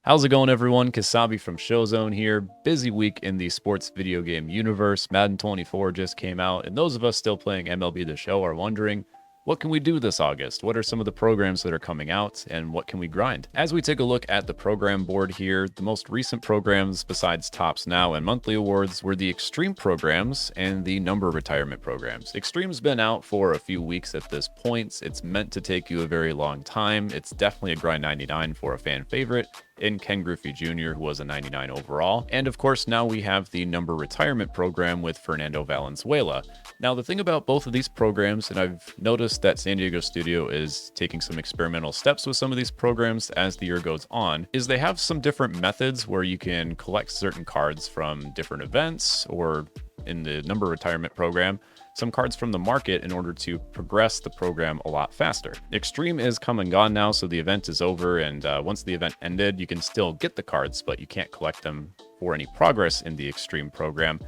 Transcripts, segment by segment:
How's it going, everyone? Kasabi from Showzone here. Busy week in the sports video game universe. Madden 24 just came out, and those of us still playing MLB The Show are wondering, what can we do this August? What are some of the programs that are coming out, and what can we grind? As we take a look at the program board here, the most recent programs besides Tops Now and monthly awards were the Extreme programs and the number retirement programs. Extreme's been out for a few weeks at this point. It's meant to take you a very long time. It's definitely a grind 99 for a fan favorite in Ken Griffey Jr., who was a 99 overall. And of course, now we have the number retirement program with Fernando Valenzuela. Now, the thing about both of these programs, and I've noticed that San Diego Studio is taking some experimental steps with some of these programs as the year goes on, is they have some different methods where you can collect certain cards from different events, or in the number retirement program, some cards from the market in order to progress the program a lot faster. Extreme is come and gone now, so the event is over, and once the event ended, you can still get the cards, but you can't collect them for any progress in the Extreme program.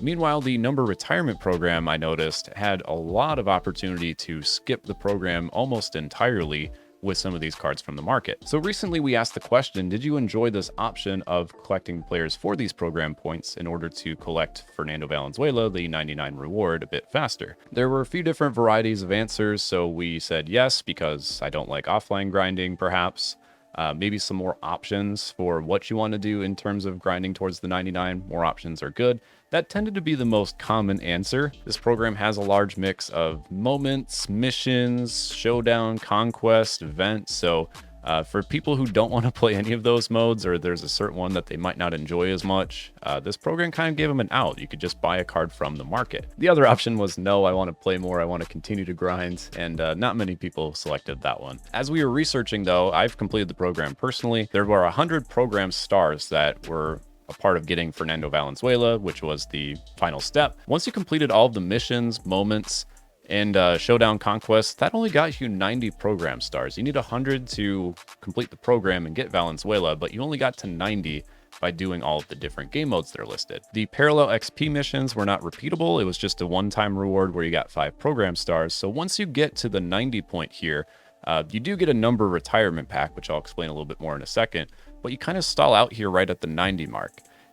Meanwhile, the number retirement program, I noticed, had a lot of opportunity to skip the program almost entirely with some of these cards from the market. So recently we asked the question, did you enjoy this option of collecting players for these program points in order to collect Fernando Valenzuela, the 99 reward, a bit faster? There were a few different varieties of answers, so we said yes, because I don't like offline grinding, perhaps. Maybe some more options for what you want to do in terms of grinding towards the 99. More options are good. That tended to be the most common answer. This program has a large mix of moments, missions, showdown, conquest, events. So for people who don't want to play any of those modes, or there's a certain one that they might not enjoy as much, this program kind of gave them an out. You could just buy a card from the market. The other option was, no, I want to play more, I want to continue to grind, and not many people selected that one. As we were researching, though, I've completed the program personally. There were 100 program stars that were a part of getting Fernando Valenzuela, which was the final step. Once you completed all of the missions, moments, and Showdown Conquest, that only got you 90 program stars. You need 100 to complete the program and get Valenzuela, but you only got to 90 by doing all of the different game modes that are listed. The parallel XP missions were not repeatable. It was just a one-time reward where you got 5 program stars. So once you get to the 90 point here, you do get a number retirement pack, which I'll explain a little bit more in a second, but you kind of stall out here right at the 90 mark.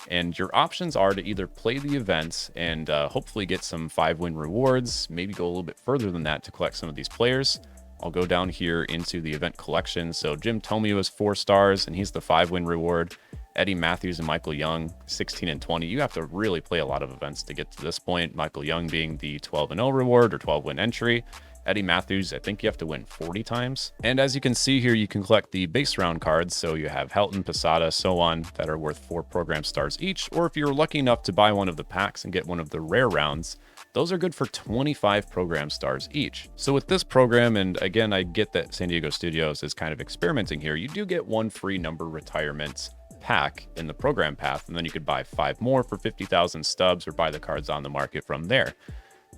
And your options are to either play the events and hopefully get some 5-win rewards, maybe go a little bit further than that to collect some of these players. I'll go down here into the event collection. So Jim Tomey was 4 stars, and he's the 5-win reward. Eddie Matthews and Michael Young, 16 and 20. You have to really play a lot of events to get to this point. Michael Young being the 12-0 reward or 12-win entry. Eddie Matthews, I think you have to win 40 times. And as you can see here, you can collect the base round cards. So you have Helton, Posada, so on, that are worth 4 program stars each. Or if you're lucky enough to buy one of the packs and get one of the rare rounds, those are good for 25 program stars each. So with this program, and again, I get that San Diego Studios is kind of experimenting here, you do get 1 free number retirement pack in the program path, and then you could buy 5 more for 50,000 stubs or buy the cards on the market from there.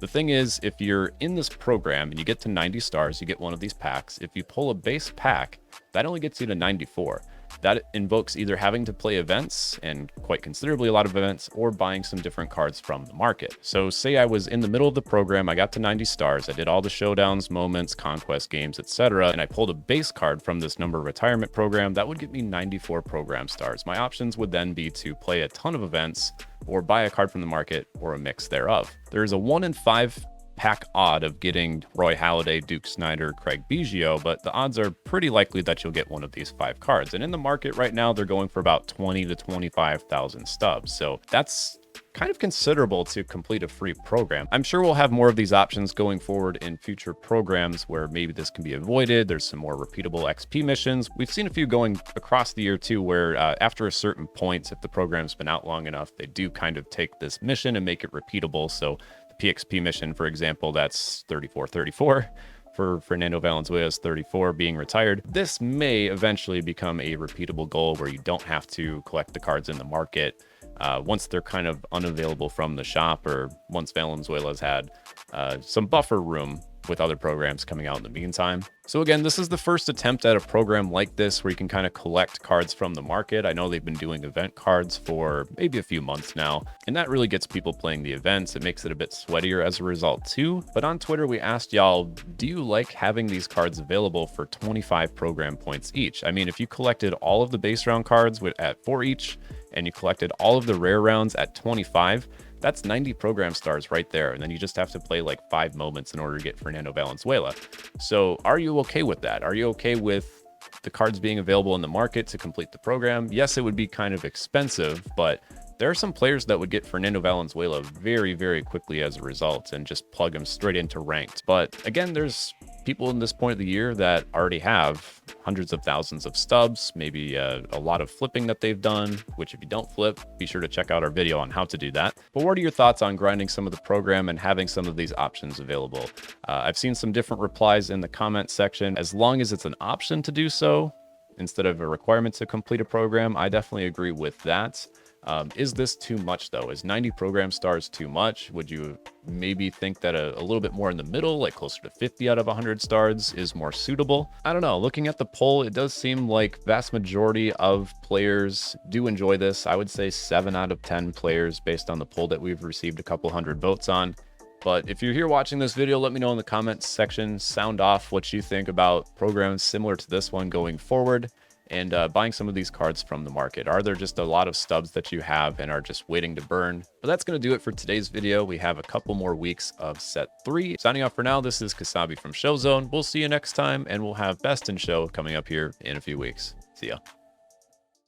The thing is, if you're in this program and you get to 90 stars, you get one of these packs. If you pull a base pack, that only gets you to 94. That invokes either having to play events, and quite considerably a lot of events, or buying some different cards from the market. So say I was in the middle of the program, I got to 90 stars, I did all the showdowns, moments, conquest games, etc., and I pulled a base card from this number retirement program, that would get me 94 program stars. My options would then be to play a ton of events, or buy a card from the market, or a mix thereof. There's a 1 in 5 pack odd of getting Roy Halladay, Duke Snyder, Craig Biggio, but the odds are pretty likely that you'll get one of these 5 cards. And in the market right now, they're going for about 20 to 25,000 stubs. So that's kind of considerable to complete a free program. I'm sure we'll have more of these options going forward in future programs where maybe this can be avoided. There's some more repeatable XP missions. We've seen a few going across the year too, where after a certain point, if the program's been out long enough, they do kind of take this mission and make it repeatable. So PXP mission, for example, that's 34-34 for Fernando Valenzuela's 34 being retired. This may eventually become a repeatable goal where you don't have to collect the cards in the market once they're kind of unavailable from the shop, or once Valenzuela's had some buffer room with other programs coming out in the meantime. So again, this is the first attempt at a program like this where you can kind of collect cards from the market. I know they've been doing event cards for maybe a few months now, and that really gets people playing the events. It makes it a bit sweatier as a result too. But on Twitter, we asked y'all, do you like having these cards available for 25 program points each? I mean, if you collected all of the base round cards at 4 each, and you collected all of the rare rounds at 25, that's 90 program stars right there. And then you just have to play like 5 moments in order to get Fernando Valenzuela. So are you okay with that? Are you okay with the cards being available in the market to complete the program? Yes, it would be kind of expensive, but there are some players that would get Fernando Valenzuela very, very quickly as a result and just plug him straight into ranked. But again, there's people in this point of the year that already have hundreds of thousands of stubs, maybe a lot of flipping that they've done, which if you don't flip, be sure to check out our video on how to do that. But what are your thoughts on grinding some of the program and having some of these options available? I've seen some different replies in the comment section. As long as it's an option to do so, instead of a requirement to complete a program, I definitely agree with that. Is this too much though? Is 90 program stars too much? Would you maybe think that a little bit more in the middle, like closer to 50 out of 100 stars is more suitable? I don't know. Looking at the poll, it does seem like vast majority of players do enjoy this. I would say 7 out of 10 players based on the poll that we've received a couple hundred votes on. But if you're here watching this video, let me know in the comments section, sound off what you think about programs similar to this one going forward, and buying some of these cards from the market. Are there just a lot of stubs that you have and are just waiting to burn? But that's going to do it for today's video. We have a couple more weeks of set 3. Signing off for now, this is Kasabi from Showzone. We'll see you next time, and we'll have Best in Show coming up here in a few weeks. See ya.